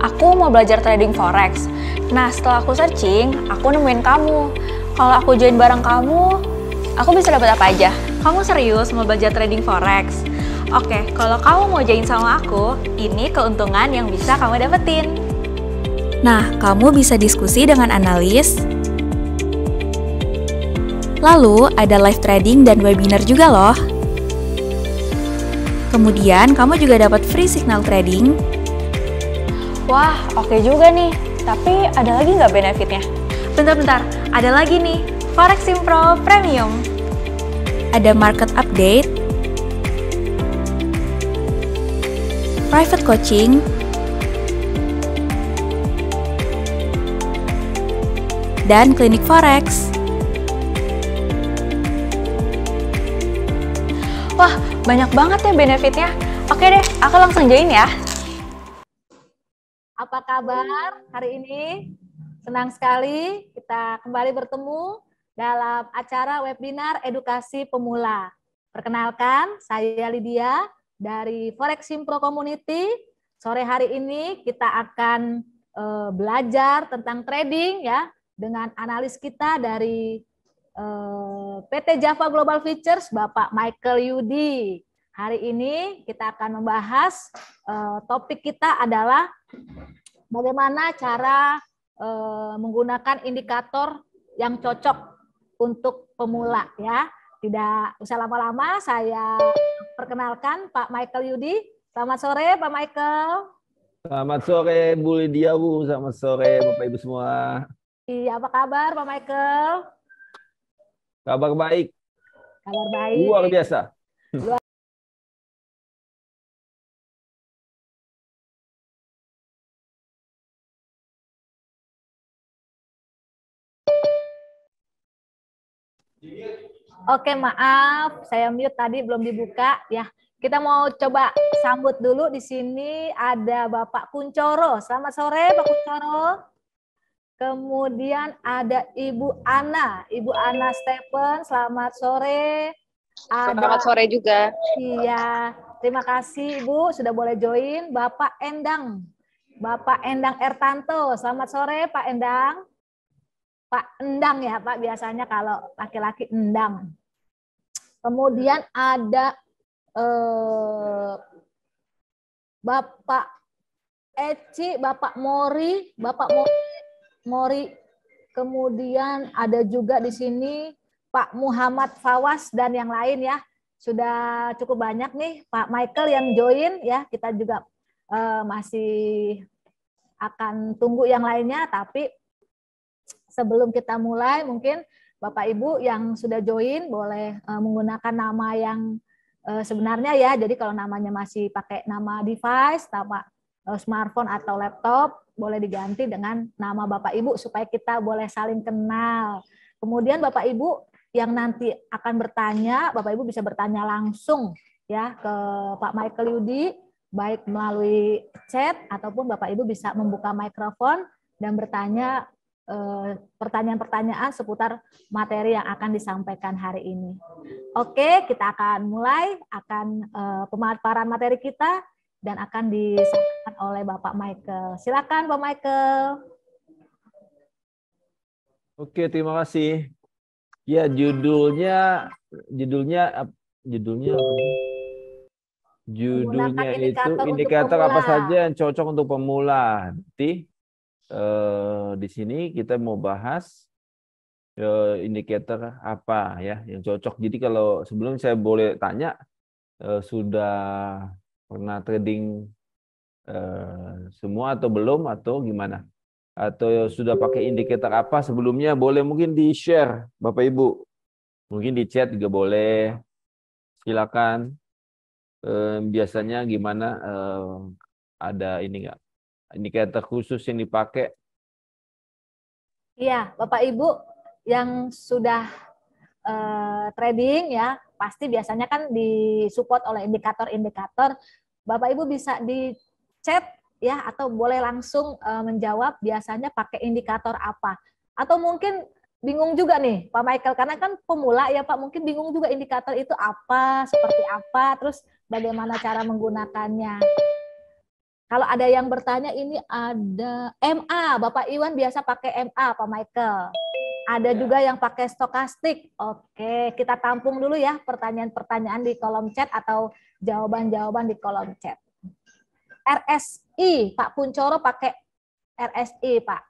aku mau belajar trading forex. Nah, setelah aku searching, aku nemuin kamu. Kalau aku join bareng kamu, aku bisa dapat apa aja? Kamu serius mau belajar trading forex? Oke, kalau kamu mau join sama aku, ini keuntungan yang bisa kamu dapetin. Nah, kamu bisa diskusi dengan analis. Lalu, ada live trading dan webinar juga loh. Kemudian, kamu juga dapat free signal trading. Wah, oke juga nih. Tapi ada lagi nggak benefitnya? Bentar-bentar, ada lagi nih. Forex Simpro Premium. Ada market update, private coaching, dan klinik forex. Wah, banyak banget ya benefitnya. Oke deh, aku langsung join ya. Apa kabar hari ini? Senang sekali kita kembali bertemu dalam acara webinar edukasi pemula. Perkenalkan, saya Lydia dari Forex Simpro Community. Sore hari ini kita akan belajar tentang trading ya dengan analis kita dari PT Java Global Futures, Bapak Michael Yudi. Hari ini kita akan membahas topik kita adalah bagaimana cara menggunakan indikator yang cocok untuk pemula ya. Tidak usah lama-lama, saya perkenalkan Pak Michael Yudi. Selamat sore Pak Michael. Selamat sore Bu Lydia, Bu. Selamat sore Bapak Ibu semua. Iya, apa kabar Pak Michael? Kabar baik. Kabar baik. Luar biasa. Oke, maaf, saya mute tadi belum dibuka ya. Kita mau coba sambut dulu di sini ada Bapak Kuncoro. Selamat sore Pak Kuncoro. Kemudian ada Ibu Ana Stephen. Selamat sore. Selamat sore juga. Iya, terima kasih Ibu sudah boleh join. Bapak Endang Ertanto. Selamat sore Pak Endang. Pak Endang ya Pak, biasanya kalau laki-laki Endang. Kemudian ada Bapak Eci, Bapak Mori. Kemudian ada juga di sini Pak Muhammad Fawas dan yang lain ya. Sudah cukup banyak nih Pak Michael yang join ya. Kita juga masih akan tunggu yang lainnya, tapi sebelum kita mulai, mungkin Bapak Ibu yang sudah join boleh menggunakan nama yang sebenarnya ya. Jadi kalau namanya masih pakai nama device, nama smartphone atau laptop, boleh diganti dengan nama Bapak Ibu supaya kita boleh saling kenal. Kemudian Bapak Ibu yang nanti akan bertanya, Bapak Ibu bisa bertanya langsung ya ke Pak Michael Yudi, baik melalui chat ataupun Bapak Ibu bisa membuka mikrofon dan bertanya pertanyaan-pertanyaan seputar materi yang akan disampaikan hari ini. Oke, kita akan mulai pemaparan materi kita dan akan disampaikan oleh Bapak Michael. Silakan Pak Michael. Oke, terima kasih. Ya, judulnya itu indikator apa saja yang cocok untuk pemula. Nanti di sini kita mau bahas indikator apa ya yang cocok. Jadi kalau sebelum saya boleh tanya, sudah pernah trading semua atau belum atau gimana? Atau sudah pakai indikator apa sebelumnya? Boleh mungkin di-share Bapak Ibu. Mungkin di chat juga boleh. Silakan. Biasanya gimana? Ada ini enggak? Indikator khusus yang dipakai? Iya, Bapak Ibu yang sudah trading ya, pasti biasanya kan disupport oleh indikator-indikator. Bapak Ibu bisa di chat ya, atau boleh langsung menjawab biasanya pakai indikator apa. Atau mungkin bingung juga nih Pak Michael, karena kan pemula ya Pak, mungkin bingung juga indikator itu apa, seperti apa, terus bagaimana cara menggunakannya. Kalau ada yang bertanya, ini ada MA, Bapak Iwan biasa pakai MA, Pak Michael. Ada juga yang pakai stokastik. Oke, kita tampung dulu ya pertanyaan-pertanyaan di kolom chat atau jawaban-jawaban di kolom chat. RSI, Pak Kuncoro pakai RSI, Pak.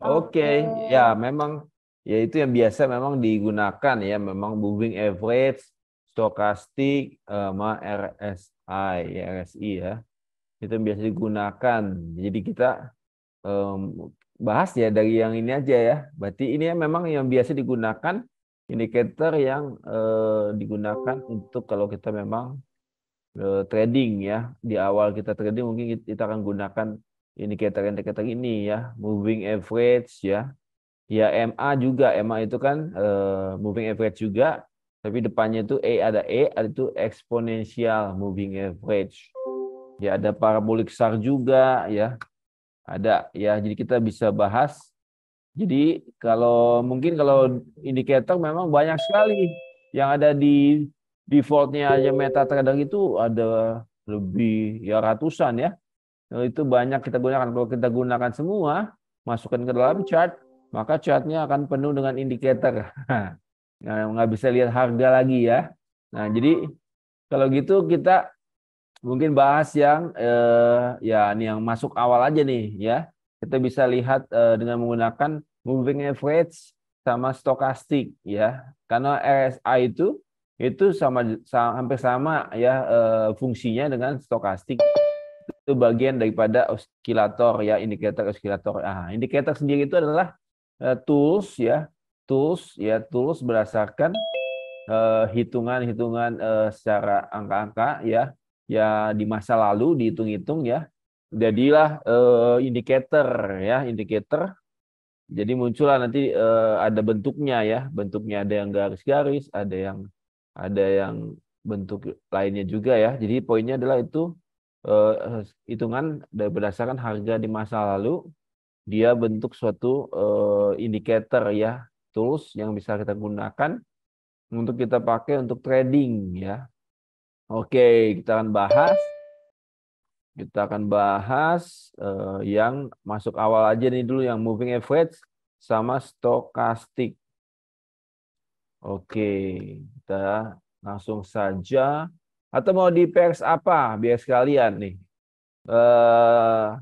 Oke, ya memang ya itu yang biasa memang digunakan ya, memang moving average, stokastik, sama RSI, ya, RSI ya. Itu yang biasa digunakan. Jadi kita bahas ya dari yang ini aja ya. Berarti ini ya memang yang biasa digunakan indikator yang digunakan untuk kalau kita memang trading ya. Di awal kita trading mungkin kita akan gunakan indikator-indikator ini ya, moving average ya. Ya MA juga, MA itu kan moving average juga, tapi depannya itu ada itu exponential moving average. Ya ada parabolic SAR juga ya. Ada ya, jadi kita bisa bahas. Jadi mungkin kalau indikator memang banyak sekali yang ada di defaultnya aja MetaTrader itu ada lebih ya ratusan ya. Itu banyak kita gunakan. Kalau kita gunakan semua, masukkan ke dalam chart, maka chartnya akan penuh dengan indikator. Nah, nggak bisa lihat harga lagi ya. Nah, jadi kalau gitu kita mungkin bahas yang ya ini yang masuk awal aja nih ya. Kita bisa lihat dengan menggunakan moving average sama stokastik ya. Karena RSI itu hampir sama ya fungsinya dengan stokastik. Itu bagian daripada oskilator ya, indikator oskilator. Nah, indikator sendiri itu adalah tools berdasarkan hitungan-hitungan secara angka-angka ya di masa lalu dihitung-hitung ya. Jadilah indikator. Jadi muncullah nanti ada bentuknya ya, bentuknya ada yang garis-garis, ada yang bentuk lainnya juga ya. Jadi poinnya adalah itu hitungan berdasarkan harga di masa lalu, dia bentuk suatu indikator ya, tools yang bisa kita gunakan untuk kita pakai untuk trading ya. Oke, kita akan bahas yang masuk awal aja nih dulu, yang moving average sama stokastik. Oke, kita langsung saja. Atau mau di pairs apa biar sekalian nih.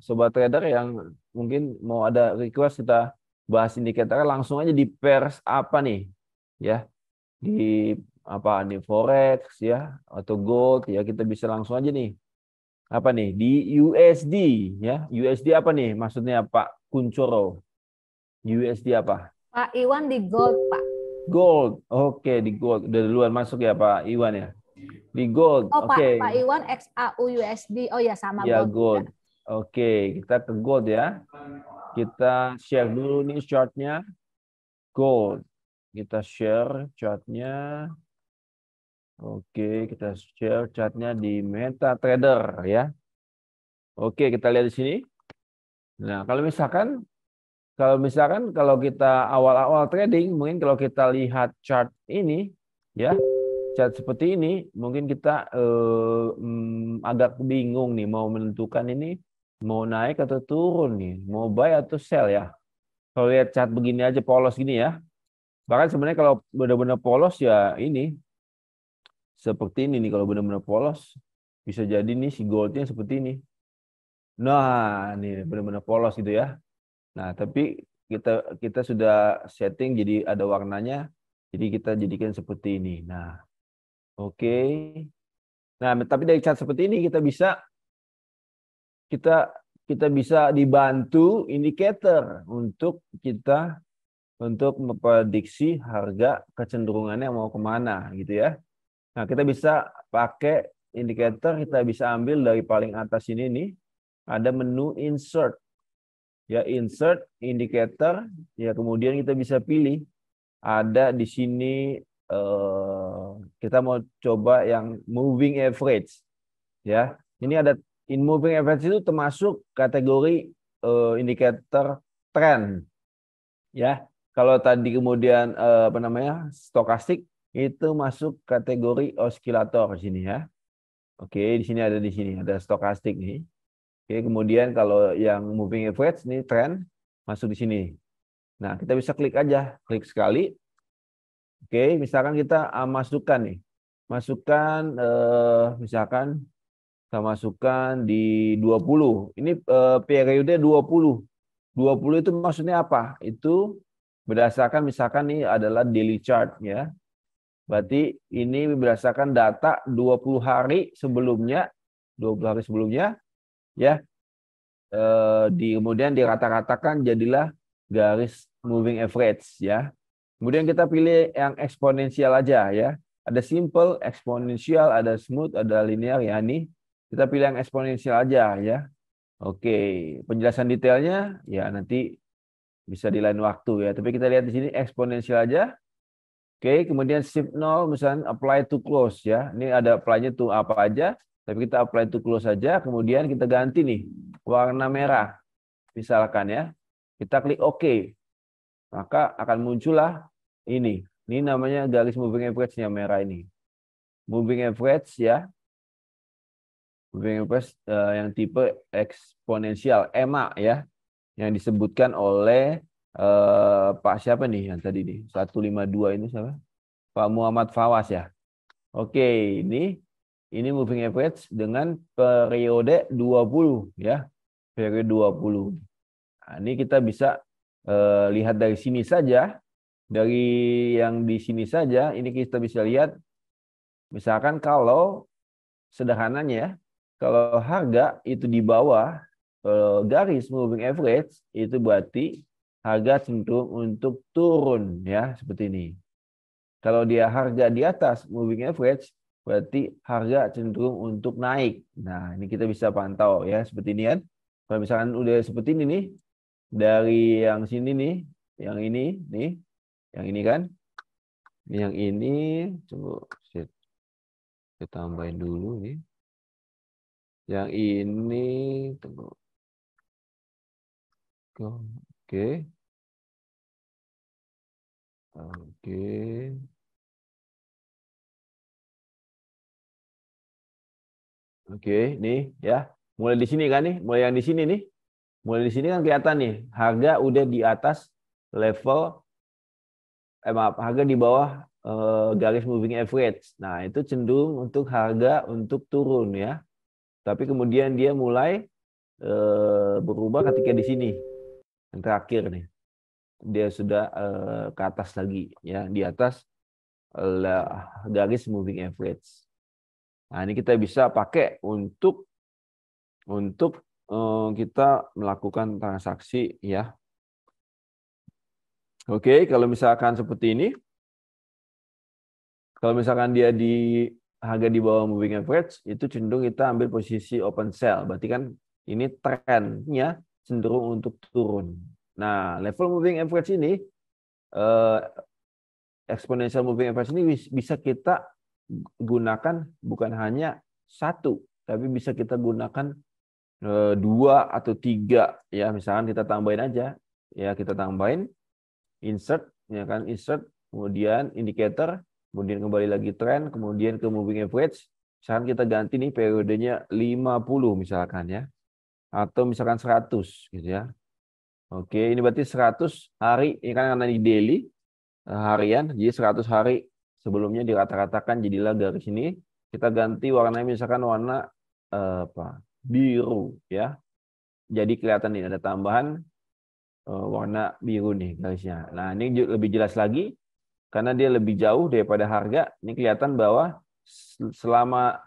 Sobat trader yang mungkin mau ada request kita bahas indikator, langsung aja di pairs apa nih ya, di apa nih, forex ya atau gold ya, kita bisa langsung aja nih apa nih di USD ya. USD apa nih maksudnya Pak Kuncoro? USD apa? Pak Iwan di gold, Pak. Gold. Oke, di gold udah duluan masuk ya Pak Iwan ya, di gold. Oh, Oke. Pak Iwan XAU USD. Oh ya, sama Ya, gold. gold. Oke, kita ke gold ya. Kita share dulu nih chartnya. Gold. Kita share chartnya. Oke, kita share chartnya di MetaTrader ya. Oke, kita lihat di sini. Nah, kalau misalkan kalau kita awal-awal trading, mungkin kalau kita lihat chart ini ya, chart seperti ini, mungkin kita agak bingung nih mau menentukan ini mau naik atau turun nih, mau buy atau sell ya. Kalau lihat chart begini aja polos gini ya. Bahkan sebenarnya kalau benar-benar polos ya ini seperti ini nih, kalau benar-benar polos bisa jadi nih si goldnya seperti ini. Nah, ini benar-benar polos gitu ya. Nah, tapi kita sudah setting jadi ada warnanya. Jadi kita jadikan seperti ini. Nah, oke. Nah, tapi dari chart seperti ini kita bisa dibantu indikator untuk memprediksi harga kecenderungannya mau kemana gitu ya. Nah, kita bisa pakai indikator, kita bisa ambil dari paling atas ini nih, ada menu insert. Ya, insert indicator, ya kemudian kita bisa pilih. Ada di sini kita mau coba yang moving average. Ya, ini ada in moving average itu termasuk kategori indikator trend. Ya, kalau tadi kemudian stokastik itu masuk kategori oskilator sini ya. Oke, di sini ada stokastik nih. Oke, kemudian kalau yang moving average nih trend masuk di sini. Nah, kita bisa klik aja, klik sekali. Oke, misalkan kita masukkan nih. Masukkan misalkan kita masukkan di 20. Ini periode 20. 20 itu maksudnya apa? Itu berdasarkan misalkan nih adalah daily chart ya. Berarti ini berdasarkan data 20 hari sebelumnya, 20 hari sebelumnya ya. Kemudian dirata-ratakan jadilah garis moving average ya. Kemudian kita pilih yang eksponensial aja ya. Ada simple, eksponensial, ada smooth, ada linear ya. Ini kita pilih yang eksponensial aja ya. Oke, penjelasan detailnya ya nanti bisa di lain waktu ya. Tapi kita lihat di sini eksponensial aja. Oke, kemudian shift 0 misalnya apply to close ya. Ini ada apply-nya to apa aja, tapi kita apply to close saja. Kemudian kita ganti nih warna merah. Misalkan ya. Kita klik OK. Maka akan muncullah ini. Ini namanya garis moving average-nya merah ini. Moving average ya. Moving average yang tipe eksponensial, EMA ya. Yang disebutkan oleh Pak siapa nih yang tadi nih 152 ini siapa? Pak Muhammad Fawaz ya. Oke, ini moving average dengan periode 20 ya. Periode 20. Nah, ini kita bisa lihat dari sini saja. Dari yang di sini saja ini kita bisa lihat misalkan kalau sederhananya ya, kalau harga itu di bawah garis moving average itu berarti harga cenderung untuk turun ya seperti ini. Kalau dia harga di atas moving average berarti harga cenderung untuk naik. Nah, ini kita bisa pantau ya seperti ini kan. Kalau misalkan udah seperti ini nih dari yang sini nih, yang ini nih, yang ini kan. Yang ini coba saya tambahin dulu nih. Yang ini tunggu. Oke. Oke. Oke, nih ya. Mulai di sini kan nih, mulai yang di sini nih. Mulai di sini kan kelihatan nih, harga udah di atas level harga di bawah garis moving average. Nah, itu cenderung untuk harga untuk turun ya. Tapi kemudian dia mulai berubah ketika di sini. Yang terakhir nih. Dia sudah ke atas lagi ya, di atas garis moving average. Nah, ini kita bisa pakai untuk kita melakukan transaksi ya. Oke, kalau misalkan seperti ini, kalau misalkan dia di harga di bawah moving average, itu cenderung kita ambil posisi open sell. Berarti kan ini trennya cenderung untuk turun. Nah, level moving average ini, exponential moving average ini bisa kita gunakan bukan hanya satu, tapi bisa kita gunakan 2 atau 3 ya. Misalkan kita tambahin aja ya, kita tambahin insert ya kan, insert kemudian indicator, kemudian kembali lagi trend, kemudian ke moving average. Misalkan kita ganti nih periodenya 50 misalkan ya, atau misalkan 100 gitu ya. Oke, ini berarti 100 hari, ini kan karena ini daily harian, jadi 100 hari sebelumnya dirata-ratakan jadilah garis ini. Kita ganti warnanya misalkan warna biru ya. Jadi kelihatan nih ada tambahan warna biru nih garisnya. Nah, ini lebih jelas lagi karena dia lebih jauh daripada harga. Ini kelihatan bahwa selama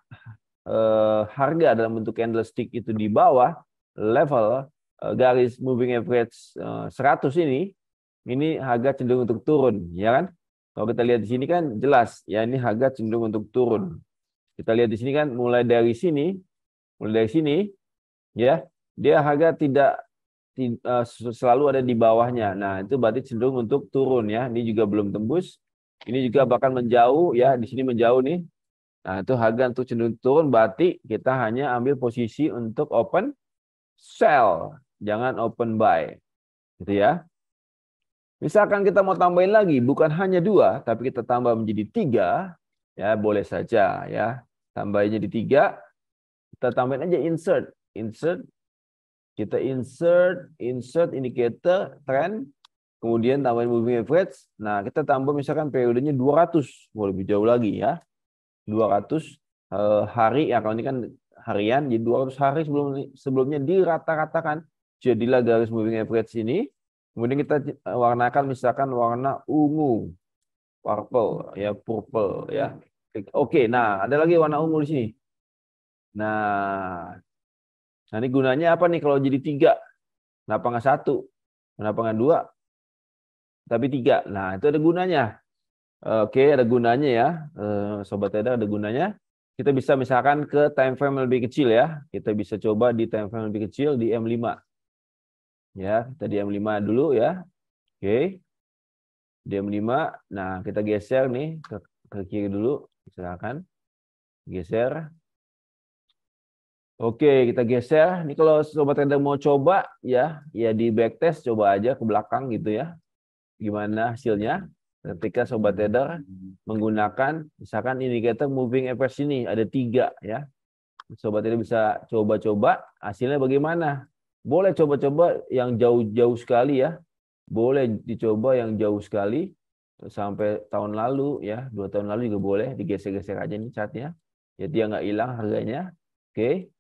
harga dalam bentuk candlestick itu di bawah level garis moving average 100 ini harga cenderung untuk turun, ya kan? Kalau kita lihat di sini kan jelas, ya ini harga cenderung untuk turun. Kita lihat di sini kan mulai dari sini, ya dia harga tidak selalu ada di bawahnya. Nah, itu berarti cenderung untuk turun ya. Ini juga belum tembus. Ini juga bahkan menjauh ya, di sini menjauh nih. Nah, itu harga untuk cenderung turun berarti kita hanya ambil posisi untuk open sell, jangan open buy. Gitu ya. Misalkan kita mau tambahin lagi, bukan hanya 2, tapi kita tambah menjadi 3, ya boleh saja ya. Tambahinnya di 3. Kita tambahin aja insert. Kita insert indicator, trend. Kemudian tambahin moving average. Nah, kita tambah misalkan periodenya 200. Mau lebih jauh lagi ya. 200 hari. Ya, kalau ini kan harian. Jadi 200 hari sebelumnya dirata-ratakan. Jadilah garis moving average ini. Kemudian kita warnakan misalkan warna ungu. Purple ya. Oke, nah ada lagi warna ungu di sini. Nah, ini gunanya apa nih kalau jadi 3? Kenapa nggak 1? Kenapa nggak 2? Tapi 3. Nah, itu ada gunanya. Oke, ada gunanya ya. Sobat trader, ada gunanya. Kita bisa misalkan ke time frame yang lebih kecil ya. Kita bisa coba di time frame yang lebih kecil di M5. Ya, kita di M5 dulu ya. Oke. Di M5. Nah, kita geser nih ke kiri dulu. Silakan. Geser. Oke, kita geser. Ini kalau sobat trader mau coba ya di backtest coba aja ke belakang gitu ya. Gimana hasilnya? Ketika sobat trader menggunakan misalkan indikator moving average ini ada 3 ya. Sobat trader bisa coba-coba hasilnya bagaimana? Boleh coba-coba yang jauh-jauh sekali ya. Boleh dicoba yang jauh sekali sampai tahun lalu ya, 2 tahun lalu juga boleh digeser-geser aja nih chartnya. Ya dia nggak hilang harganya. Oke.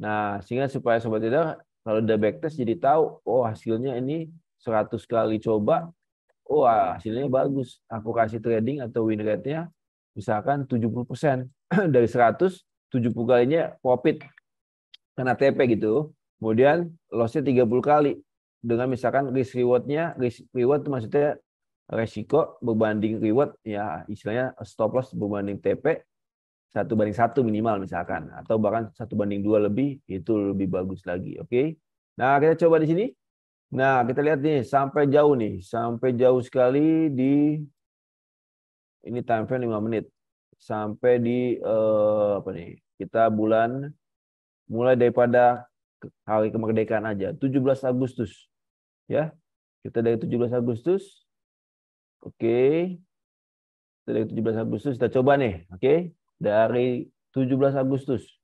Nah, sehingga supaya sobat trader kalau udah backtest jadi tahu, oh hasilnya ini 100 kali coba, oh hasilnya bagus. Aku kasih trading atau win rate-nya misalkan 70%. Dari 100, 70 kalinya profit kena TP gitu. Kemudian loss-nya 30 kali. Dengan misalkan risk reward-nya, risk reward itu maksudnya resiko berbanding reward, ya istilahnya stop loss berbanding TP, 1:1 minimal misalkan, atau bahkan 1:2 lebih, itu lebih bagus lagi. Oke. Nah, kita coba di sini. Nah, kita lihat nih sampai jauh nih, sampai jauh sekali di ini time frame 5 menit. Sampai di apa nih? Kita bulan mulai daripada hari kemerdekaan aja, 17 Agustus. Ya. Kita dari 17 Agustus. Oke. Kita dari 17 Agustus kita coba nih, oke? Dari 17 Agustus.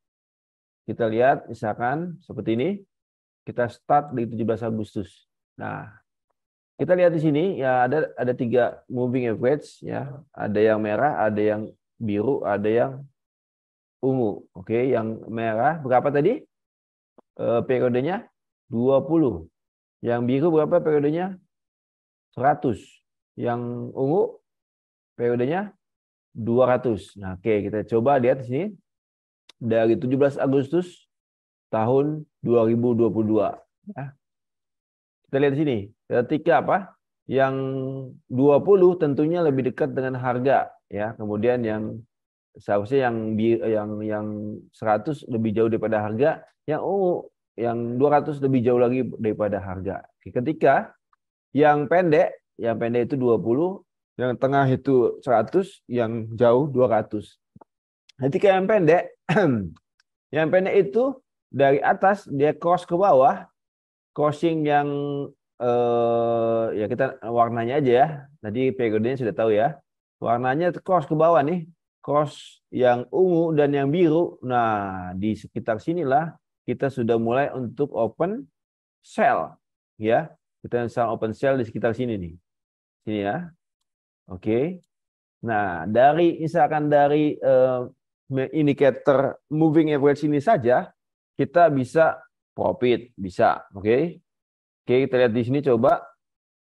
Kita lihat misalkan seperti ini. Kita start di 17 Agustus. Nah, kita lihat di sini ya ada 3 moving average ya. Ada yang merah, ada yang biru, ada yang ungu. Oke, yang merah berapa tadi? Periodenya 20. Yang biru berapa periodenya? 100. Yang ungu periodenya 200. Nah, oke, kita coba lihat di sini. Dari 17 Agustus tahun 2022. Ya. Kita lihat di sini. Ketika apa? Yang 20 tentunya lebih dekat dengan harga. Ya. Kemudian yang seharusnya yang 100 lebih jauh daripada harga. Yang ungu, yang 200 lebih jauh lagi daripada harga. Ketika yang pendek itu 20, yang tengah itu 100, yang jauh 200. Ketika yang pendek, yang pendek itu dari atas dia cross ke bawah, crossing yang ya kita warnanya aja ya. Tadi periodenya sudah tahu ya. Warnanya cross ke bawah nih, cross yang ungu dan yang biru. Nah, di sekitar sinilah kita sudah mulai untuk open sell, ya. Kita bisa open sell di sekitar sini nih, sini ya. Oke. Nah, misalkan dari indikator moving average ini saja kita bisa profit, bisa. Oke. Oke, kita lihat di sini coba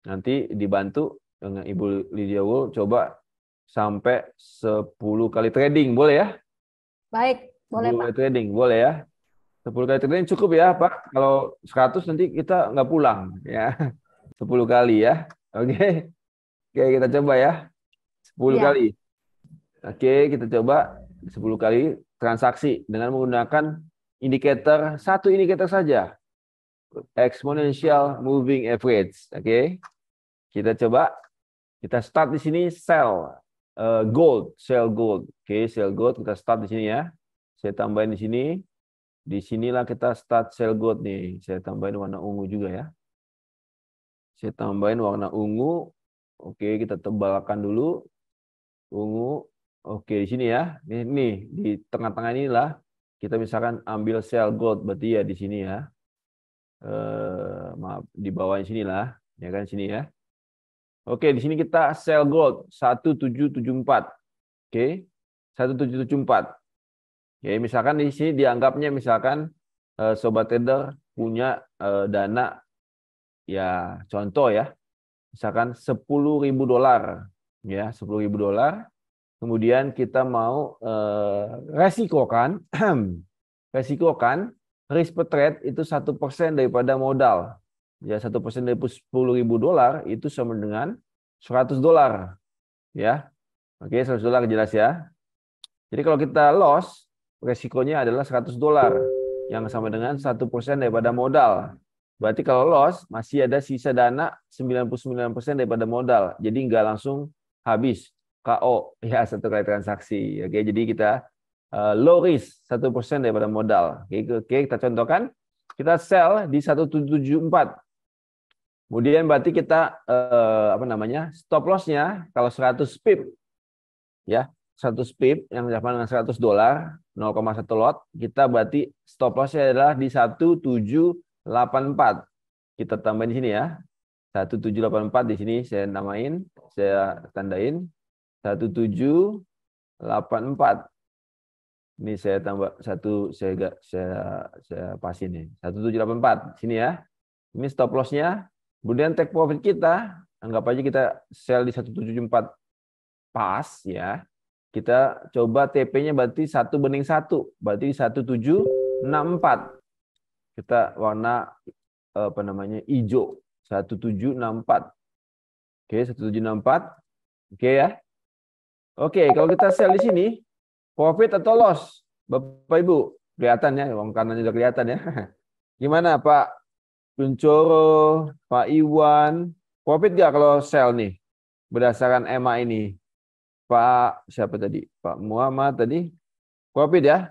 nanti dibantu dengan Ibu Lydia Wool, coba sampai 10 kali trading, boleh ya? Baik, boleh 10 Pak. kali trading, boleh ya? 10 kali trading cukup ya, Pak. Kalau 100 nanti kita nggak pulang ya. 10 kali ya. Oke. Oke, kita coba ya. 10 Iya. kali. Oke, kita coba 10 kali transaksi dengan menggunakan satu indikator saja. Exponential moving average. Oke. Kita coba. Kita start di sini sell gold, sell gold. Oke, sell gold kita start di sini ya. Saya tambahin di sini. Di sinilah kita start sell gold nih. Saya tambahin warna ungu juga ya. Saya tambahin warna ungu. Oke, kita tebalkan dulu. Ungu. Oke, di sini ya. Ini di tengah-tengah inilah kita misalkan ambil sell gold, berarti ya di sini ya. Maaf, di bawahnya sini lah, ya kan sini ya. Oke, di sini kita sell gold 1774. Oke. 1774. Ya, misalkan di sini dianggapnya misalkan sobat trader punya dana ya contoh ya. Misalkan $10.000 ya, $10.000. Kemudian kita mau resikokan resikokan risk per trade itu 1% daripada modal. Ya, 1% dari $10.000 itu sama dengan $100. Ya. Oke, $100 jelas ya. Jadi kalau kita loss, resikonya adalah $100 yang sama dengan 1% daripada modal. Berarti kalau loss masih ada sisa dana 99% daripada modal. Jadi nggak langsung habis KO ya satu kali transaksi. Oke, jadi kita low risk 1% daripada modal. Oke, kita contohkan kita sell di 1774. Kemudian berarti kita stop loss-nya kalau 100 pip ya, 100 pip yang sama dengan $100, 0,1 lot, kita berarti stop loss-nya adalah di 1784. Kita tambahin di sini ya. 1784 di sini saya namain, saya tandain 1784. Ini saya tambah satu, saya pasin nih. 1784 sini ya. Ini stop loss-nya. Kemudian take profit kita, anggap aja kita sell di 1774 pas ya. Kita coba TP-nya berarti 1:1, berarti 1764. Kita warna hijau, 1764. Oke, 1764. Oke ya. Oke, kalau kita sell di sini, profit atau loss? Bapak Ibu, kelihatan ya, uang kanannya udah kelihatan ya. Gimana Pak Kuncoro, Pak Iwan, profit nggak kalau sell nih? Berdasarkan EMA ini. Pak siapa tadi? Pak Muhammad tadi. Profit ya?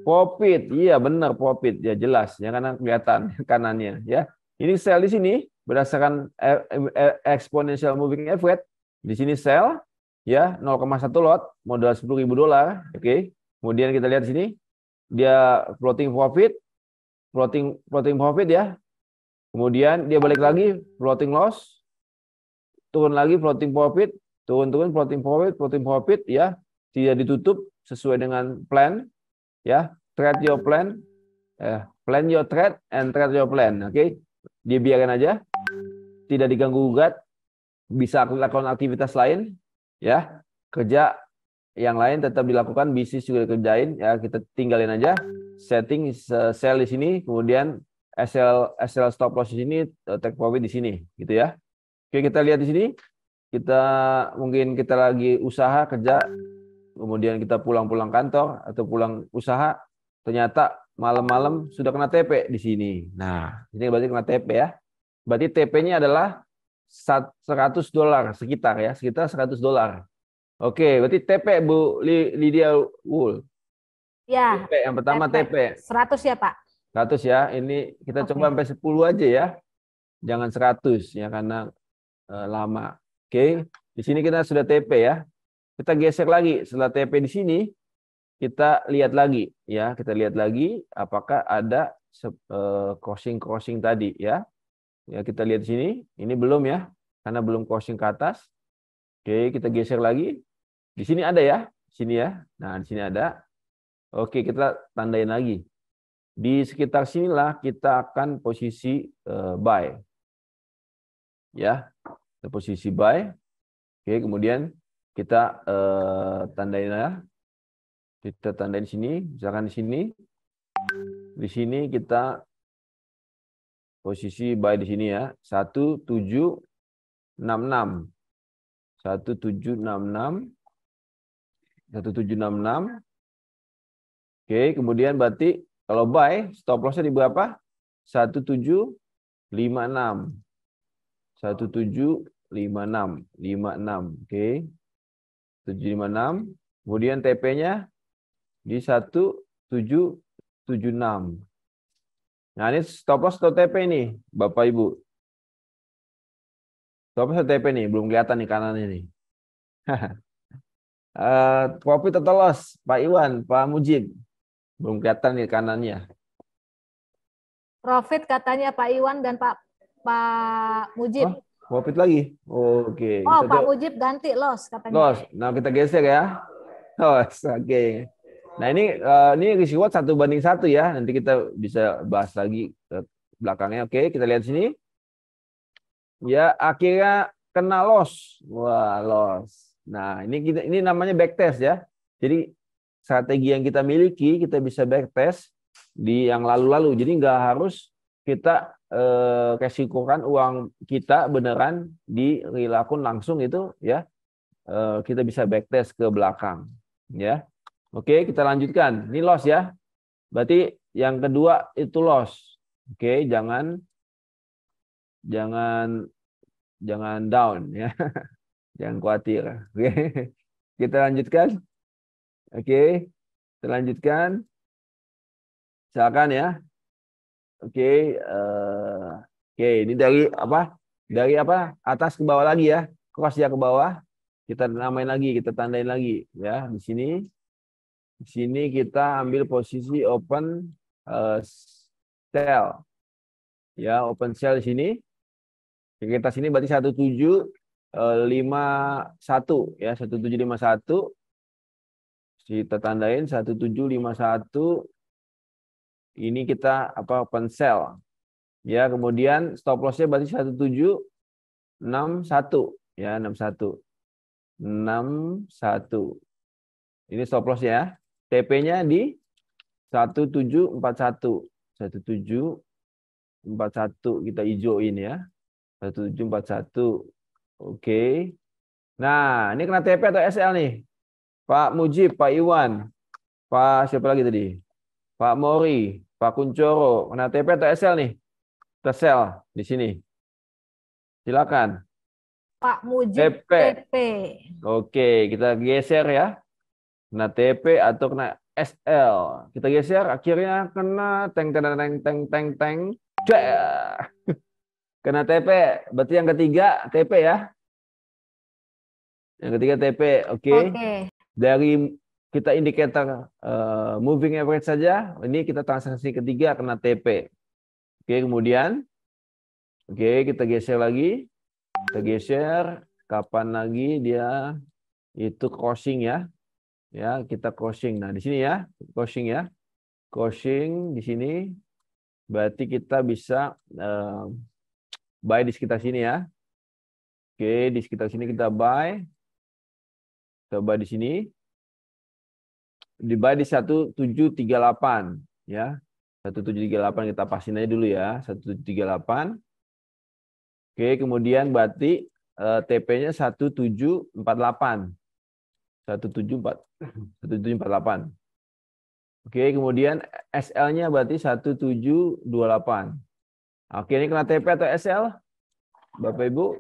Profit. Iya benar profit. Ya jelas, ya karena kelihatan kanannya ya. Ini sell di sini berdasarkan exponential moving average. Di sini sell ya 0,1 lot, modal $10.000, oke. Kemudian kita lihat di sini dia floating profit ya. Kemudian dia balik lagi floating loss, turun lagi floating profit, turun floating profit ya, tidak ditutup sesuai dengan plan ya, trade your plan, plan your trade and trade your plan, oke. Dia biarkan aja, tidak diganggu gugat, bisa lakukan aktivitas lain ya, kerja yang lain tetap dilakukan, bisnis juga dikerjain ya, kita tinggalin aja, setting sell di sini, kemudian SL stop loss di sini, take profit di sini, gitu ya. Oke, kita lihat di sini. Mungkin kita lagi usaha kerja, kemudian kita pulang kantor atau pulang usaha, ternyata malam-malam sudah kena TP di sini. Nah, ini berarti kena TP ya. Berarti TP-nya adalah $100 sekitar $100. Oke, berarti TP Bu Lydia Wool. Ya. TP yang pertama TP. 100 ya, Pak. 100 ya. Ini kita coba sampai 10 aja ya. Jangan 100 ya karena lama. Oke, di sini kita sudah TP ya. Kita geser lagi setelah TP di sini, kita lihat lagi ya. Kita lihat lagi apakah ada crossing tadi ya. Ya, kita lihat di sini. Ini belum ya, karena belum crossing ke atas. Oke, kita geser lagi. Di sini ada ya, sini ya. Nah, di sini ada. Oke, kita tandain lagi. Di sekitar sinilah kita akan posisi buy. Ya, posisi buy. Oke, kemudian kita tandain ya. Kita tandain sini, misalkan di sini. Di sini kita posisi buy di sini ya. 1766. 1766. Oke, kemudian berarti kalau buy, stop loss-nya di berapa? 1756. 56. Oke. 756. Kemudian TP-nya di 1776. Nah, ini stop loss atau TP nih, Bapak Ibu. Stop loss atau TP nih, belum kelihatan nih kanannya nih. Profit atau loss? Pak Iwan, Pak Mujib. Belum kelihatan nih kanannya. Profit katanya Pak Iwan dan Pak Mujib. Oh, profit lagi. Oke. Oh, Kita Pak coba. Mujib ganti loss katanya. Loss. Nah, kita geser ya. Loss. Oke. Nah, ini risk reward 1:1 ya. Nanti kita bisa bahas lagi ke belakangnya. Oke, kita lihat sini. Ya, akhirnya kena loss. Wah, loss. Nah, ini namanya backtest ya. Jadi strategi yang kita miliki kita bisa backtest di yang lalu-lalu. Jadi nggak harus kita resikokan uang kita beneran di real akun langsung itu ya. Kita bisa backtest ke belakang ya. Oke, kita lanjutkan. Ini loss ya. Berarti yang kedua itu loss. Oke, jangan down ya. Jangan khawatir. Oke. Kita lanjutkan. Oke. Kita lanjutkan. Silakan ya. Oke, oke, ini dari apa? Dari apa? Atas ke bawah lagi ya. Cross ya ke bawah. Kita namain lagi, kita tandain lagi ya. Di sini. Di sini kita ambil posisi open sell. Ya, open sell di sini. Kita sini berarti 1751 ya, 1751. Kita tandain 1751. Ini kita apa open sell. Ya, kemudian stop loss-nya berarti 1761 ya, 61. 61. Ini stop loss ya. TP-nya di 1741. 1741 kita hijauin ya. 1741. Oke. Nah, ini kena TP atau SL nih? Pak Mujib, Pak Iwan. Pak siapa lagi tadi? Pak Mori, Pak Kuncoro. Kena TP atau SL nih? Kita sell di sini. Silakan. Pak Mujib TP. TP. Oke, kita geser ya. Kena TP atau kena SL. Kita geser, akhirnya kena teng teng teng teng teng teng. Kena TP. Berarti yang ketiga TP ya. Yang ketiga TP. Oke. Dari kita indikator moving average saja. Ini kita transaksi ketiga kena TP. Oke, kemudian kita geser lagi. Kita geser. Kapan lagi dia itu crossing ya. Ya, kita crossing. Nah, di sini ya, crossing ya. Crossing di sini. Berarti kita bisa buy di sekitar sini ya. Oke, di sekitar sini kita buy. Kita buy di sini. Di buy di 1738 ya. 1738 kita pasin aja dulu ya, 1738. Oke, kemudian berarti TP-nya 1748. 1748. Oke, kemudian SL-nya berarti 1728. Oke, ini kena TP atau SL? Bapak Ibu?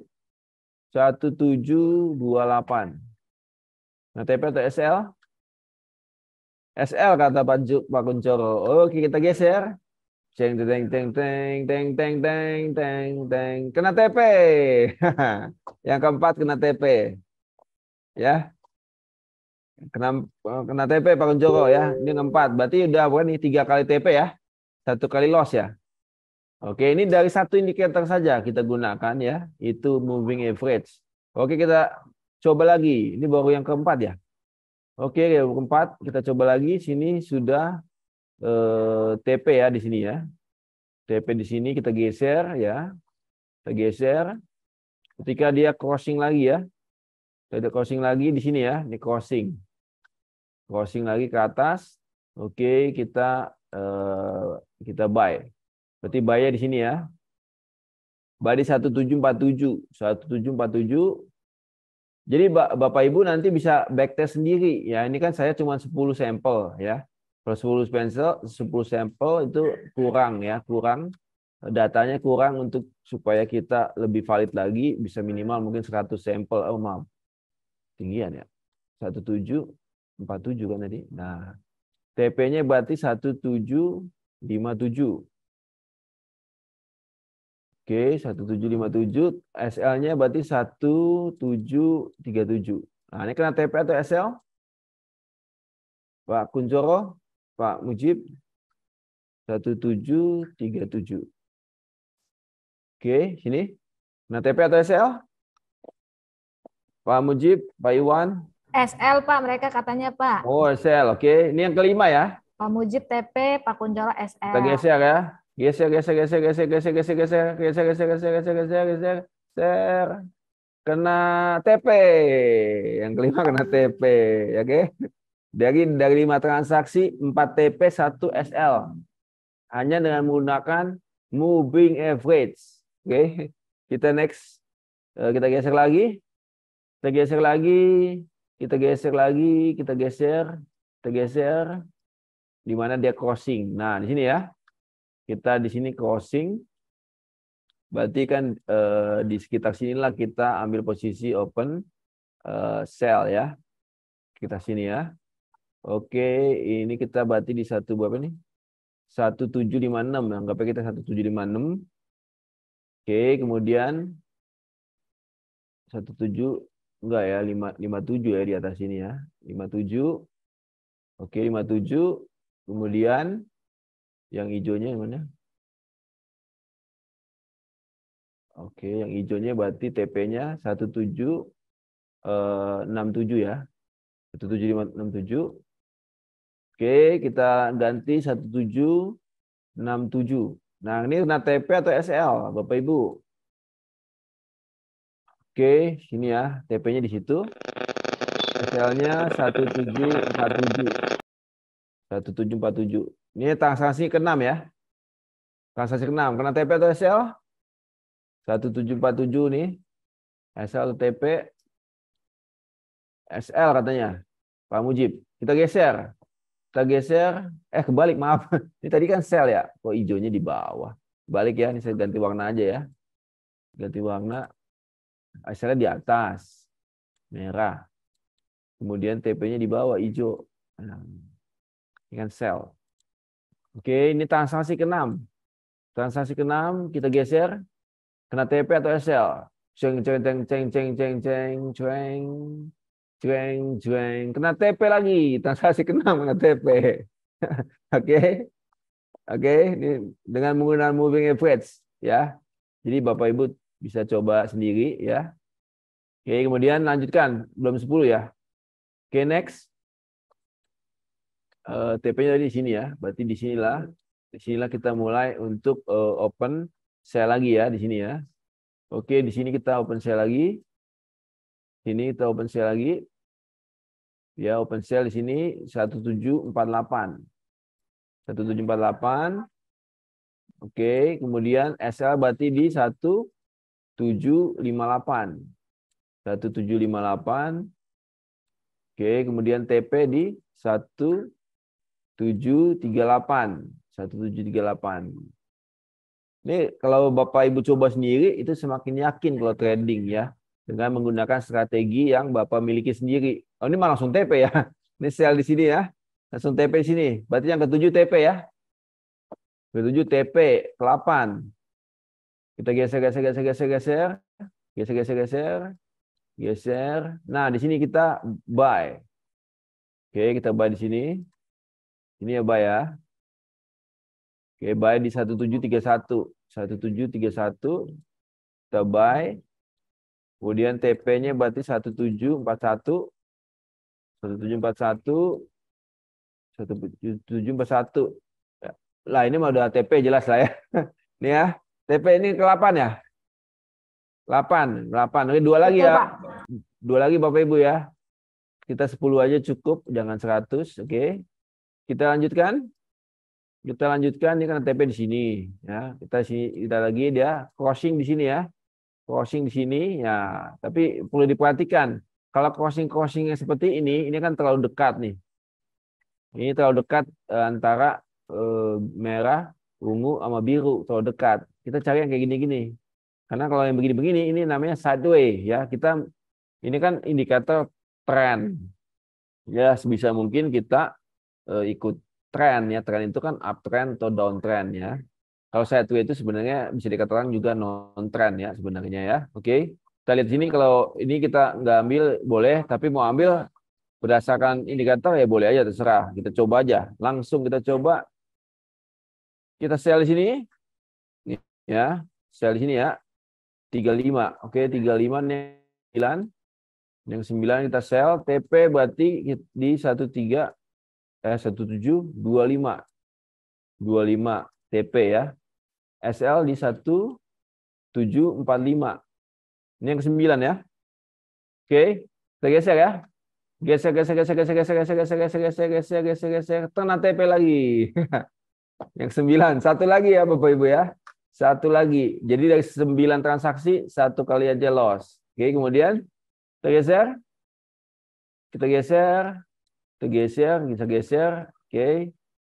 1728. Nah, TP atau SL? SL kata Pak Kuncoro. Oke, kita geser. Teng teng teng teng teng teng teng teng teng. Kena TP. Yang keempat kena TP. Ya. Kena TP Pak Kuncoro ya. Ini keempat. Berarti udah bukan nih 3 kali TP ya. 1 kali loss ya. Oke, ini dari satu indikator saja kita gunakan ya. Itu moving average. Oke, kita coba lagi. Ini baru yang keempat ya. Oke, yang keempat kita coba lagi. Sini sudah TP ya di sini ya. TP di sini kita geser ya. Kita geser. Ketika dia crossing lagi ya. Ada crossing lagi di sini ya. Ini crossing. Crossing lagi ke atas. Oke, kita buy. Berarti buy-nya di sini ya. Buy di 1747. 1747. Jadi Bapak Ibu nanti bisa backtest sendiri ya. Ini kan saya cuma 10 sampel ya. Kalau 10 sampel itu kurang ya, kurang datanya kurang untuk supaya kita lebih valid lagi, bisa minimal mungkin 100 sampel. Oh, maaf. Tinggian ya. 1747 kan tadi. Nah, TP-nya berarti 1757. Oke, 1757. SL-nya berarti 1737. Nah, ini kena TP atau SL? Pak Kunchoro, Pak Mujib, 1737. Oke, sini. Nah, TP atau SL? Pak Mujib, Pak Iwan. SL Pak, mereka katanya Pak. Oh, SL. Oke, ini yang kelima ya. Pak Mujib TP, Pak Kunchoro Kita SL. geser ya. Geser, geser, geser, geser, geser, geser, geser, geser, geser, geser, geser, geser, geser, geser. Kena TP. Yang kelima kena TP, oke? Dari 5 transaksi, 4 TP, 1 SL. Hanya dengan menggunakan moving average. Oke, kita next. Kita geser lagi. Kita geser lagi. Kita geser lagi. Kita geser. Kita geser. Di mana dia crossing. Nah, di sini ya. Kita di sini crossing. Berarti kan di sekitar sinilah kita ambil posisi open sell ya. Kita sini ya. Oke, ini kita berarti di satu berapa nih? 1756. Anggapnya kita 1756. Oke, kemudian 17 enggak ya, 57 ya di atas sini ya. 57. Oke, 57. Kemudian yang hijaunya yang mana? Oke, yang hijaunya berarti TP-nya 1767 ya. 17567. Oke, kita ganti 1767. Nah, ini kena TP atau SL, Bapak Ibu? Oke, sini ya, TP-nya di situ. SL-nya 1747. 1747. Ini transaksi ke-6 ya. Transaksi ke-6. Kena TP atau SL? 1747 nih. SL atau TP? SL katanya. Pak Mujib. Kita geser. Kita geser. Kebalik, maaf. Ini tadi kan sel ya. Kok hijaunya di bawah? Balik ya. Ini saya ganti warna aja ya. Ganti warna. SL-nya di atas. Merah. Kemudian TP-nya di bawah, hijau. Nah, ini kan sel. Oke, ini transaksi ke-6. Transaksi ke-6 kita geser. Kena TP atau SL? Ceng, ceng, ceng, ceng, ceng, ceng, ceng, ceng. Jreng, jreng. Kena TP lagi. Transaksi ke-6 kena TP. Oke. Oke. Ini dengan menggunakan moving average. Ya. Jadi Bapak Ibu bisa coba sendiri. Ya. Oke. Kemudian lanjutkan. Belum 10 ya. Oke. Next. TP-nya di sini ya. Berarti di sinilah. Di sinilah kita mulai untuk open sell lagi ya. Di sini ya. Oke. Di sini kita open sell lagi. Ini kita open sell lagi. Ya, open sell di sini 1748. 1748. Oke, kemudian SL berarti di 1758. 1758. Oke, kemudian TP di 1738. 1738. Ini kalau Bapak Ibu coba sendiri itu semakin yakin kalau trading ya. Dengan menggunakan strategi yang Bapak miliki sendiri. Oh, ini malah langsung TP ya. Ini sell di sini ya. Langsung TP di sini. Berarti yang ke-7 TP ya. Ke-7 TP, ke-8. Kita geser, geser, geser, geser, geser. Geser, geser, geser. Geser. Nah, di sini kita buy. Oke, kita buy di sini. Ini ya buy ya. Oke, buy di 1731. 1731. Kita buy. Kemudian TP-nya berarti 1741. 1741. 1741. Lah ini mah udah TP jelas lah ya. Ini ya. TP ini ke-8 ya? 8. 8. Oke, 2 lagi ya. 2 lagi Bapak Ibu ya. Kita 10 aja cukup, jangan 100. Oke. Kita lanjutkan. Kita lanjutkan, ini kan TP di sini ya. Kita lagi dia crossing di sini ya. Crossing di sini ya, tapi perlu diperhatikan kalau crossingnya seperti ini kan terlalu dekat nih. Ini terlalu dekat antara merah, ungu sama biru, terlalu dekat. Kita cari yang kayak gini-gini. Karena kalau yang begini-begini ini namanya sideway ya. Ini kan indikator tren. Ya, sebisa mungkin kita ikut tren ya. Tren itu kan uptrend atau downtrend ya. Kalau sideway itu sebenarnya bisa dikatakan juga non-trend ya sebenarnya ya. Oke. Kita lihat sini kalau ini kita nggak ambil boleh, tapi mau ambil berdasarkan indikator ya boleh aja terserah. Kita coba aja. Langsung kita coba. Kita sel di sini. Nih, ya. Sel di sini ya. 35. Oke, 35 nih 9. Yang 9 kita sel. TP berarti di 1725. 25 TP ya. SL di 1745. Ini yang ke-9 ya. Oke, kita geser ya. Geser. Kena TP lagi. Yang 9. Satu lagi ya Bapak Ibu ya. Satu lagi. Jadi dari 9 transaksi, satu kali aja loss. Oke, kemudian kita geser. Kita geser. Kita geser, bisa geser. Oke.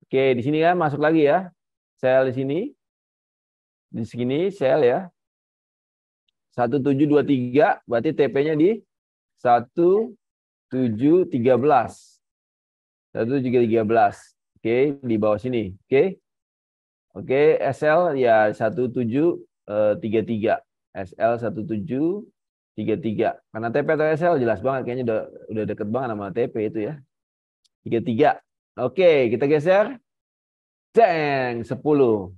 Oke, di sini kan masuk lagi ya. Sel di sini. Di sini sel ya. 1723 berarti TP-nya di 1713. 1713. Oke, di bawah sini. Oke. Oke, SL ya 1733. SL 1733. Karena TP atau SL jelas banget kayaknya udah deket banget sama TP itu ya. 33. Oke, kita geser. Ceng, 10. 10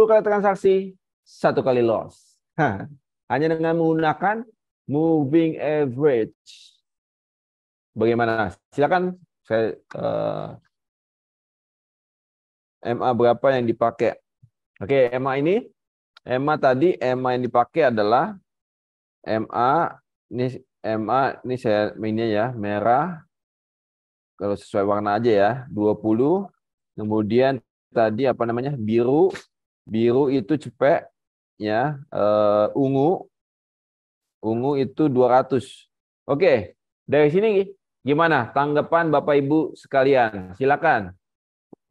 kali transaksi, 1 kali loss. Hanya dengan menggunakan moving average. Bagaimana? Silakan saya MA berapa yang dipakai? Oke, MA ini tadi MA yang dipakai adalah MA ini saya mainnya ya, merah. Kalau sesuai warna aja ya, 20. Kemudian tadi apa namanya? Biru. Biru itu cepet ya, ungu itu 200. Oke, dari sini gimana tanggapan Bapak Ibu sekalian? Silakan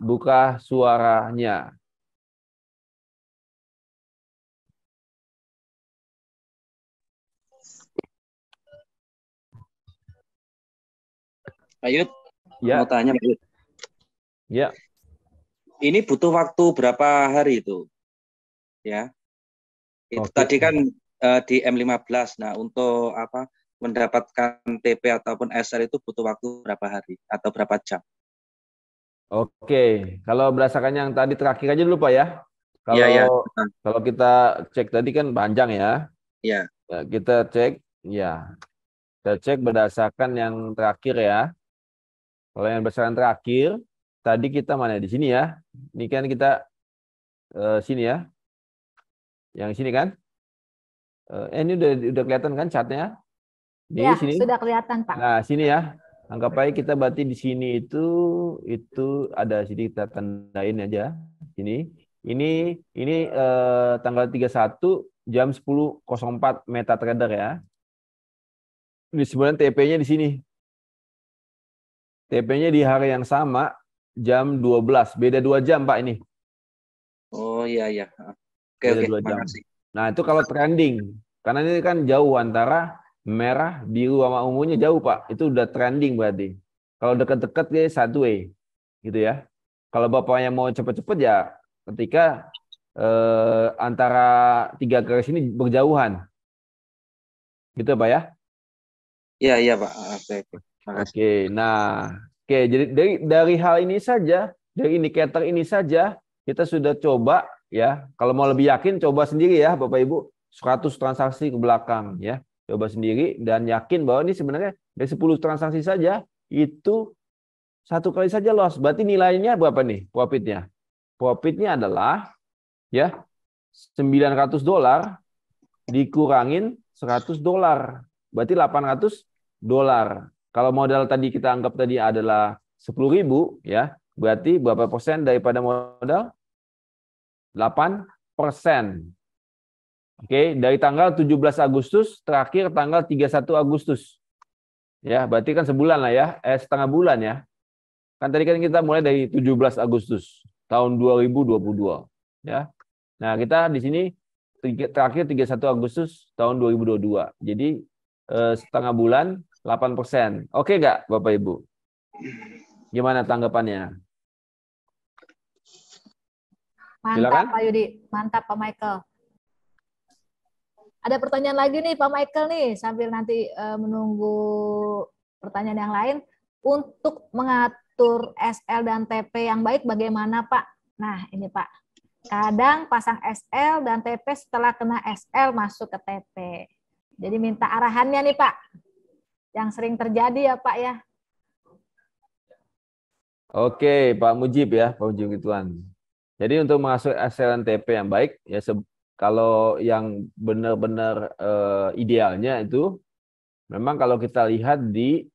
buka suaranya. Pak Yud, Ya. mau tanya Pak Yud. Ya. Ini butuh waktu berapa hari itu? Ya. Itu Oke. tadi kan di M15. Nah, untuk apa? Mendapatkan TP ataupun SL itu butuh waktu berapa hari atau berapa jam? Oke, kalau berdasarkan yang tadi terakhir aja dulu Pak ya. Kalau Iya, ya. kalau kita cek tadi kan panjang ya. Ya. Ya, kita cek ya. Kita cek berdasarkan yang terakhir ya. Kalau yang berdasarkan terakhir tadi kita mana di sini ya. Ini kan kita sini ya. Yang sini kan? Ini udah kelihatan kan chartnya? Di Ya, sini. sudah kelihatan Pak. Nah, sini ya. Anggap aja kita berarti di sini itu ada sini kita tandain aja. Sini. Ini tanggal 31 jam 10.04 MetaTrader ya. Ini sebenarnya TP-nya di sini. TP-nya di hari yang sama jam 12. Beda 2 jam Pak ini. Oh iya ya. Oke, Beda 2 jam. makasih. Nah, itu kalau trending. Karena ini kan jauh antara merah, biru sama ungunya jauh Pak. Itu udah trending berarti. Kalau dekat-dekat ya satu way. Gitu ya. Kalau Bapaknya mau cepet-cepet ya ketika antara 3 garis ini berjauhan. Gitu Pak ya? Iya Pak. Oke. Makasih. Oke, nah, jadi dari hal ini saja, dari indikator ini saja, kita sudah coba ya. Kalau mau lebih yakin, coba sendiri ya, Bapak Ibu, 100 transaksi ke belakang ya, coba sendiri dan yakin bahwa ini sebenarnya dari 10 transaksi saja itu 1 kali saja loss. Berarti nilainya berapa nih? Profitnya? Profitnya adalah ya $900 dikurangin $100, berarti $800. Kalau modal tadi kita anggap tadi adalah 10.000 ya, berarti berapa persen daripada modal? 8%. Oke, dari tanggal 17 Agustus terakhir tanggal 31 Agustus. Ya, berarti kan sebulan lah ya, setengah bulan ya. Kan tadi kan kita mulai dari 17 Agustus tahun 2022 ya. Nah, kita di sini terakhir 31 Agustus tahun 2022. Jadi setengah bulan 8%. Oke nggak Bapak Ibu? Gimana tanggapannya? Mantap Silakan. Pak Yudi, mantap Pak Michael. Ada pertanyaan lagi nih Pak Michael nih, sambil nanti menunggu pertanyaan yang lain. untuk mengatur SL dan TP yang baik bagaimana Pak? Nah ini Pak, kadang pasang SL dan TP setelah kena SL masuk ke TP. Jadi minta arahannya nih Pak, yang sering terjadi ya Pak ya. Oke, Pak Mujib ya, Pak Mujib Tuan. Jadi untuk mengasuh SL dan TP yang baik, ya kalau yang benar-benar idealnya itu, memang kalau kita lihat di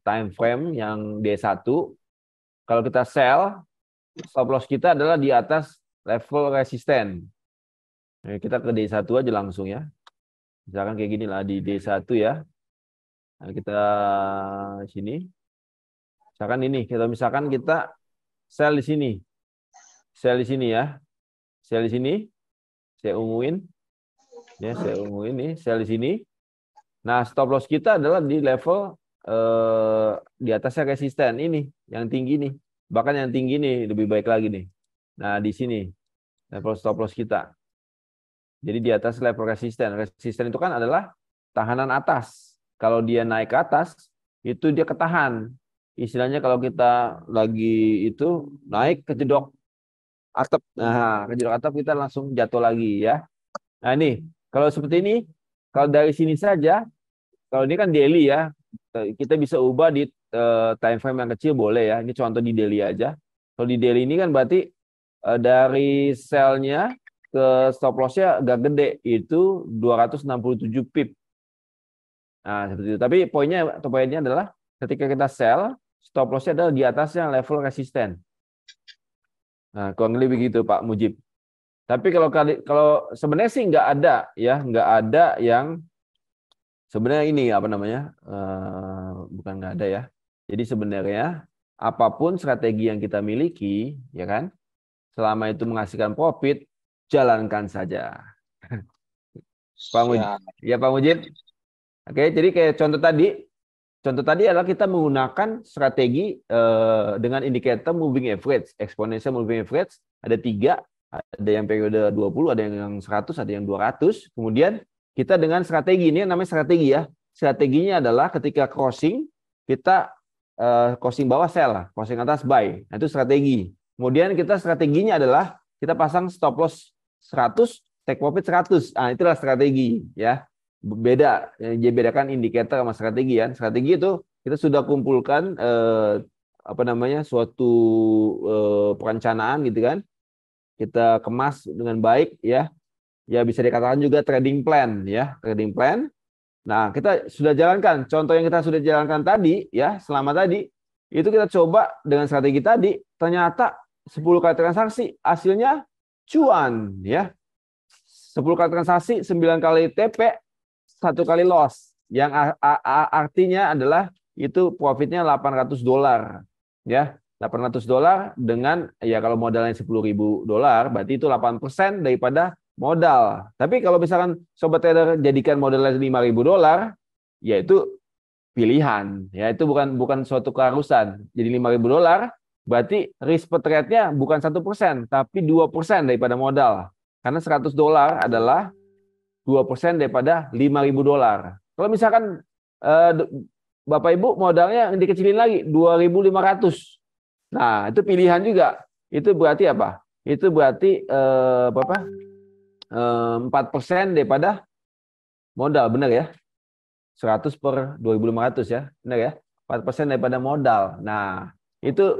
time frame yang D1, kalau kita sell, stop loss kita adalah di atas level resisten. Nah, kita ke D1 aja langsung ya. Misalkan kayak gini lah di D1 ya. Nah, kita sini. Misalkan kita sell di sini. Sell di sini ya. Sell di sini. Saya unguin. Ya, saya unguin nih, sell di sini. Nah, stop loss kita adalah di level di atasnya resisten ini, yang tinggi nih. Bahkan yang tinggi nih lebih baik lagi nih. Nah, di sini level stop loss kita. Jadi di atas level resisten. Resisten itu kan adalah tahanan atas. Kalau dia naik ke atas, itu dia ketahan. Istilahnya kalau kita lagi itu naik kejedok atap. Nah, kejedok atap kita langsung jatuh lagi ya. Nah, ini kalau seperti ini, kalau dari sini saja, kalau ini kan daily ya, kita bisa ubah di time frame yang kecil boleh ya. Ini contoh di daily aja. Kalau di daily ini kan berarti dari sell-nya ke stop loss-nya agak gede, itu 267 pip. Nah, seperti itu. Tapi poinnya adalah ketika kita sell, stop loss-nya adalah di atasnya level resisten. Nah, kurang lebih begitu Pak Mujib. Tapi kalau sebenarnya sih nggak ada ya, nggak ada yang sebenarnya ini apa namanya, bukan nggak ada ya. Jadi sebenarnya apapun strategi yang kita miliki, ya kan, selama itu menghasilkan profit, jalankan saja. Pak Mujib, ya Pak Mujib. Oke, jadi kayak contoh tadi adalah kita menggunakan strategi dengan indikator moving average, exponential moving average, ada 3. Ada yang periode 20, ada yang 100, ada yang 200. Kemudian kita dengan strategi, ini namanya strategi ya. Strateginya adalah ketika crossing, kita crossing bawah sell, crossing atas buy. Nah, itu strategi. Kemudian kita strateginya adalah kita pasang stop loss 100, take profit 100. Nah, itulah strategi ya. Beda, yang bedakan indikator sama strategi ya. Strategi itu kita sudah kumpulkan suatu perencanaan gitu kan. Kita kemas dengan baik ya. Ya bisa dikatakan juga trading plan ya, trading plan. Nah, kita sudah jalankan. Contoh yang kita sudah jalankan tadi ya, selama tadi itu kita coba dengan strategi tadi, ternyata 10 kali transaksi hasilnya cuan ya. 10 kali transaksi, 9 kali TP, 1 kali loss. Yang artinya adalah itu profitnya $800 ya. $800 dengan ya kalau modalnya $10.000 berarti itu 8% daripada modal. Tapi kalau misalkan sobat trader jadikan modalnya $5.000 ya itu pilihan ya, itu bukan suatu keharusan. Jadi $5.000 berarti risk per trade-nya bukan 1% tapi 2% daripada modal. Karena $100 adalah 2% daripada $5.000. Kalau misalkan Bapak Ibu modalnya dikecilin lagi 2.500. Nah, itu pilihan juga. Itu berarti apa? Itu berarti 4% daripada modal, benar ya? 100 per 2.500 ya, benar ya? 4% daripada modal. Nah, itu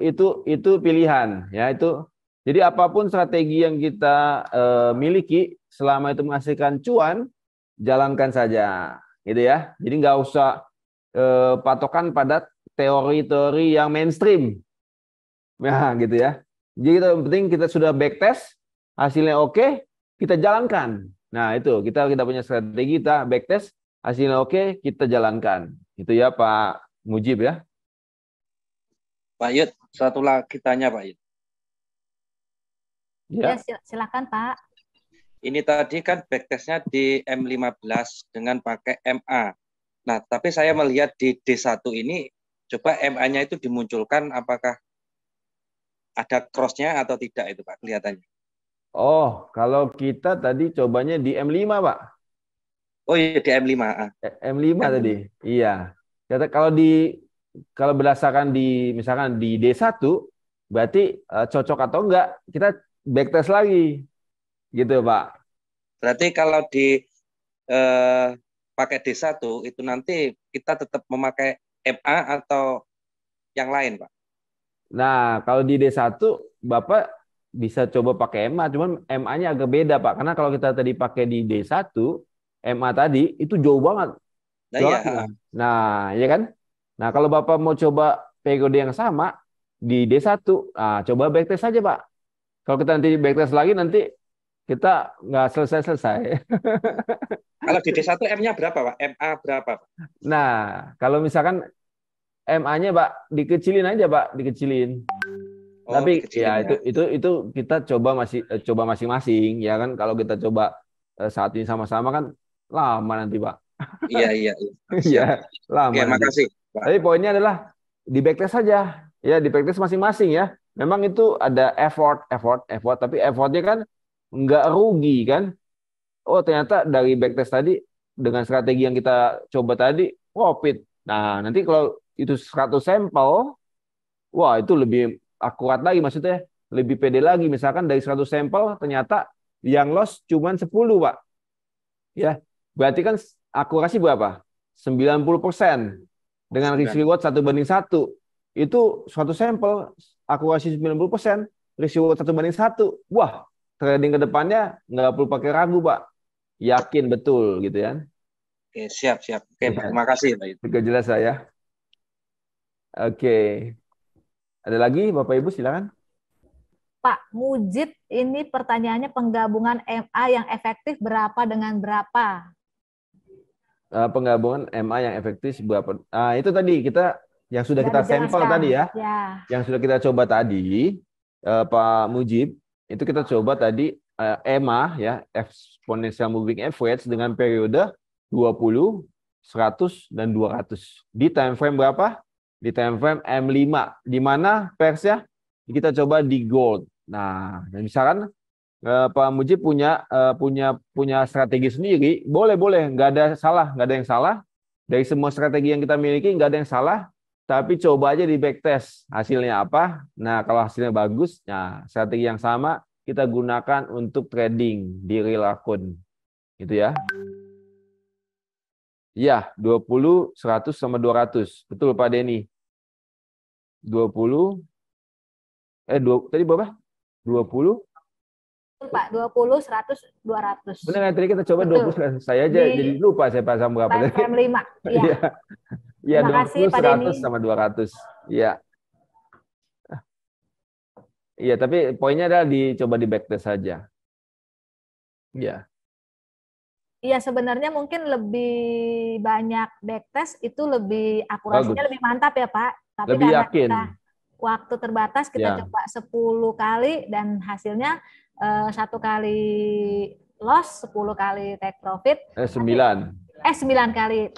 pilihan ya, itu. Jadi apapun strategi yang kita miliki selama itu menghasilkan cuan, jalankan saja, gitu ya. Jadi nggak usah patokan pada teori-teori yang mainstream. Ya, gitu ya. Jadi yang penting kita sudah backtest, hasilnya oke, kita jalankan. Nah, itu kita punya strategi, kita backtest, hasilnya oke, kita jalankan. Itu ya Pak Mujib ya. Pak Yud, satu lagi tanya Pak Yud. Ya, silakan Pak. Ini tadi kan backtestnya di M15 dengan pakai MA. Nah, tapi saya melihat di D1 ini, coba MA-nya itu dimunculkan, apakah ada cross-nya atau tidak itu Pak kelihatannya? Oh, kalau kita tadi cobanya di M5 Pak. Oh iya di M5. M5 tadi. Iya. Kalau di kalau berdasarkan misalkan di D1 berarti cocok atau enggak kita backtest lagi gitu Pak. Berarti kalau pakai D1 itu nanti kita tetap memakai MA atau yang lain, Pak? Nah, kalau di D1 Bapak bisa coba pakai MA, cuman MA-nya agak beda Pak. Karena kalau kita tadi pakai di D1, MA tadi itu jauh banget. Nah, ya. Nah, ya kan? Nah, kalau Bapak mau coba periode yang sama di D1, coba backtest saja, Pak. Kalau kita nanti backtest lagi, nanti kita nggak selesai-selesai. Kalau di D1 M-nya berapa, Pak? MA berapa, Pak? Nah, kalau misalkan MA-nya, Pak, dikecilin aja, Pak, dikecilin. Tapi ya itu kita coba masing-masing, ya kan? Kalau kita coba saat ini sama-sama kan lama nanti, Pak. Iya. Iya, lama. Oke, makasih, Pak. Tapi poinnya adalah di backtest saja, ya di backtest masing-masing ya. Memang itu ada effort, tapi effortnya kan nggak rugi kan. Oh ternyata dari backtest tadi dengan strategi yang kita coba tadi profit. Nah nanti kalau itu 100 sampel, wah itu lebih akurat lagi, maksudnya lebih pede lagi. Misalkan dari 100 sampel ternyata yang loss cuma 10 Pak. Ya, berarti kan akurasi berapa? 90%. Dengan risk reward 1:1. Itu 100 sampel, akurasi 90%, risk reward 1:1. Wah, trading ke depannya nggak perlu pakai ragu, Pak. Yakin betul gitu ya. Oke, siap. Oke, Pak. Terima kasih, Pak. Juga jelas saya. Oke. Ada lagi, Bapak Ibu silakan. Pak Mujib, ini pertanyaannya penggabungan MA yang efektif berapa dengan berapa? Penggabungan MA yang efektif berapa? Itu tadi kita yang sudah kita sampel tadi ya. Yang sudah kita coba tadi, Pak Mujib, itu kita coba tadi EMA ya, exponential moving average dengan periode 20, 100 dan 200. Di time frame berapa? Di time frame M5. Di mana persnya? Kita coba di gold. Nah, misalkan Pak Mujib punya strategi sendiri, boleh, nggak ada yang salah. Dari semua strategi yang kita miliki nggak ada yang salah, tapi coba aja di backtest hasilnya apa. Nah, kalau hasilnya bagus, nah strategi yang sama kita gunakan untuk trading di real akun, gitu ya. Iya, 20, 100 sama 200, betul Pak Denny. 20, tadi berapa? 20. Pak, 20, 100, 200. Benar, tadi kita coba 20, saya aja jadi lupa saya pasang berapa tadi. Time 5, iya. Iya, 20, 100 sama 200. Iya. Iya, tapi poinnya adalah dicoba di backtest saja. Iya. Iya, sebenarnya mungkin lebih banyak backtest itu lebih akurasinya lebih mantap ya, Pak. Tapi lebih karena yakin. kita waktu terbatas, kita coba 10 kali dan hasilnya 1 kali loss, 10 kali take profit. 9 kali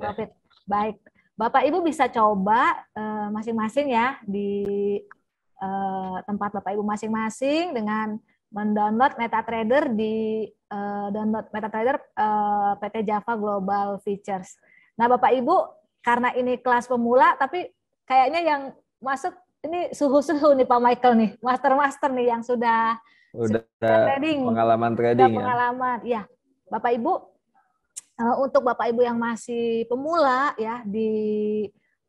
profit. Baik. Bapak Ibu bisa coba masing-masing ya di tempat Bapak Ibu masing-masing dengan mendownload MetaTrader di download MetaTrader PT Java Global Features. Nah, Bapak Ibu, karena ini kelas pemula tapi kayaknya yang masuk ini suhu-suhu nih Pak Michael nih, master nih yang sudah trading, pengalaman trading ya. Pengalaman, ya. Bapak Ibu, untuk Bapak Ibu yang masih pemula ya di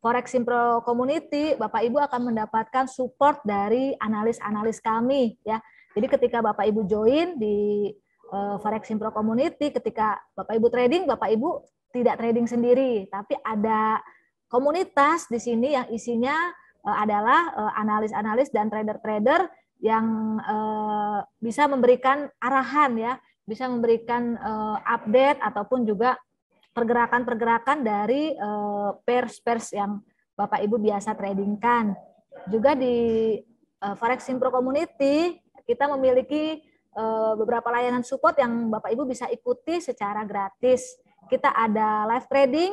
Forex Simpro Community, Bapak Ibu akan mendapatkan support dari analis-analis kami ya. Jadi ketika Bapak Ibu join di Forex Simpro Community, ketika Bapak Ibu trading, Bapak Ibu tidak trading sendiri, tapi ada komunitas di sini yang isinya adalah analis-analis dan trader-trader yang bisa memberikan arahan ya, bisa memberikan update ataupun juga pergerakan-pergerakan dari pairs yang Bapak Ibu biasa tradingkan. Juga di Forex Simpro Community kita memiliki beberapa layanan support yang Bapak Ibu bisa ikuti secara gratis. Kita ada live trading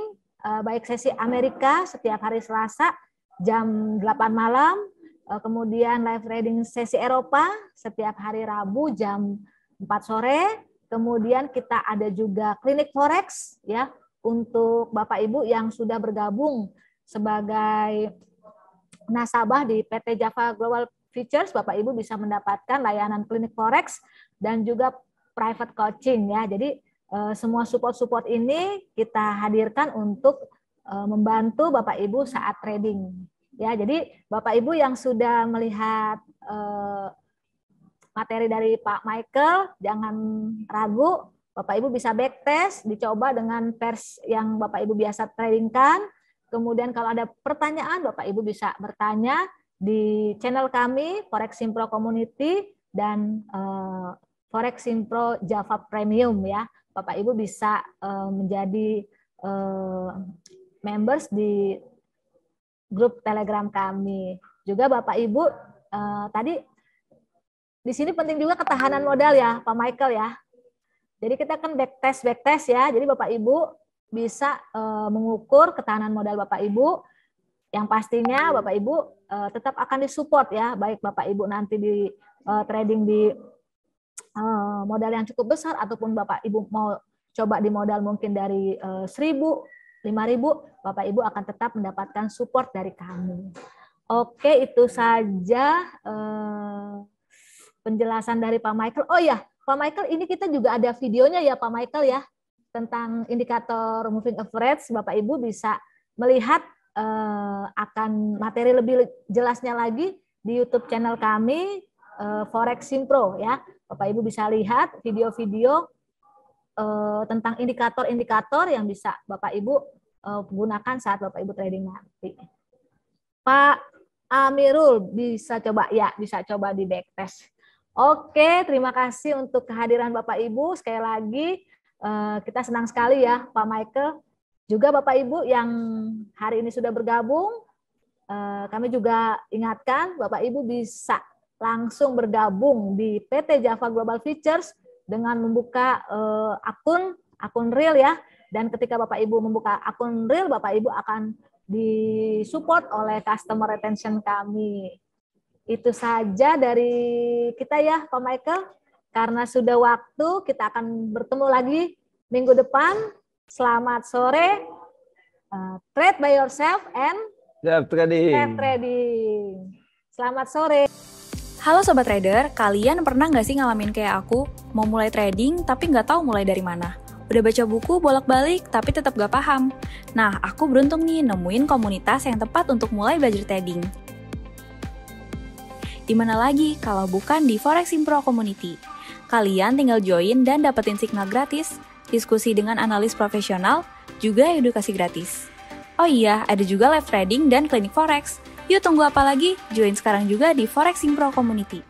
baik sesi Amerika setiap hari Selasa jam 8 malam. Kemudian live trading sesi Eropa setiap hari Rabu jam 4 sore. Kemudian kita ada juga klinik Forex ya untuk Bapak Ibu yang sudah bergabung sebagai nasabah di PT Java Global Futures, Bapak Ibu bisa mendapatkan layanan klinik forex dan juga private coaching ya. Jadi semua support ini kita hadirkan untuk membantu Bapak Ibu saat trading. Ya, jadi Bapak Ibu yang sudah melihat materi dari Pak Michael, jangan ragu, Bapak Ibu bisa backtest, dicoba dengan pers yang Bapak Ibu biasa tradingkan. Kemudian kalau ada pertanyaan, Bapak Ibu bisa bertanya di channel kami, Forex Simpro Community dan Forex Simpro Java Premium ya. Bapak Ibu bisa menjadi members di grup Telegram kami. Juga Bapak Ibu tadi di sini penting juga ketahanan modal ya, Pak Michael ya. Jadi kita kan backtest ya. Jadi Bapak Ibu bisa mengukur ketahanan modal Bapak Ibu. Yang pastinya Bapak Ibu tetap akan disupport ya, baik Bapak Ibu nanti di trading di modal yang cukup besar ataupun Bapak Ibu mau coba di modal mungkin dari 1.000, 5.000, Bapak Ibu akan tetap mendapatkan support dari kami. Oke, itu saja penjelasan dari Pak Michael. Oh ya, Pak Michael, ini kita juga ada videonya ya Pak Michael ya, tentang indikator moving average. Bapak Ibu bisa melihat akan materi lebih jelasnya lagi di YouTube channel kami, Forex Simpro ya. Bapak Ibu bisa lihat video-video tentang indikator-indikator yang bisa Bapak Ibu gunakan saat Bapak Ibu trading nanti. Pak Amirul bisa coba di backtest. Oke, terima kasih untuk kehadiran Bapak Ibu. Sekali lagi kita senang sekali ya Pak Michael. Juga Bapak Ibu yang hari ini sudah bergabung, kami juga ingatkan Bapak Ibu bisa langsung bergabung di PT Java Global Futures dengan membuka akun real ya. Dan ketika Bapak Ibu membuka akun real, Bapak Ibu akan disupport oleh customer retention kami. Itu saja dari kita ya Pak Michael. Karena sudah waktu, kita akan bertemu lagi minggu depan. Selamat sore. Trade by yourself and Safe trading. safe trading. Selamat sore. Halo Sobat Trader, kalian pernah nggak sih ngalamin kayak aku? Mau mulai trading tapi nggak tahu mulai dari mana? Udah baca buku bolak-balik tapi tetap nggak paham? Nah, aku beruntung nih nemuin komunitas yang tepat untuk mulai belajar trading. Di mana lagi kalau bukan di Forex Simpro Community. Kalian tinggal join dan dapetin signal gratis, diskusi dengan analis profesional, juga edukasi gratis. Oh iya, ada juga live trading dan klinik forex. Yuk tunggu apa lagi? Join sekarang juga di Forex Simpro Community.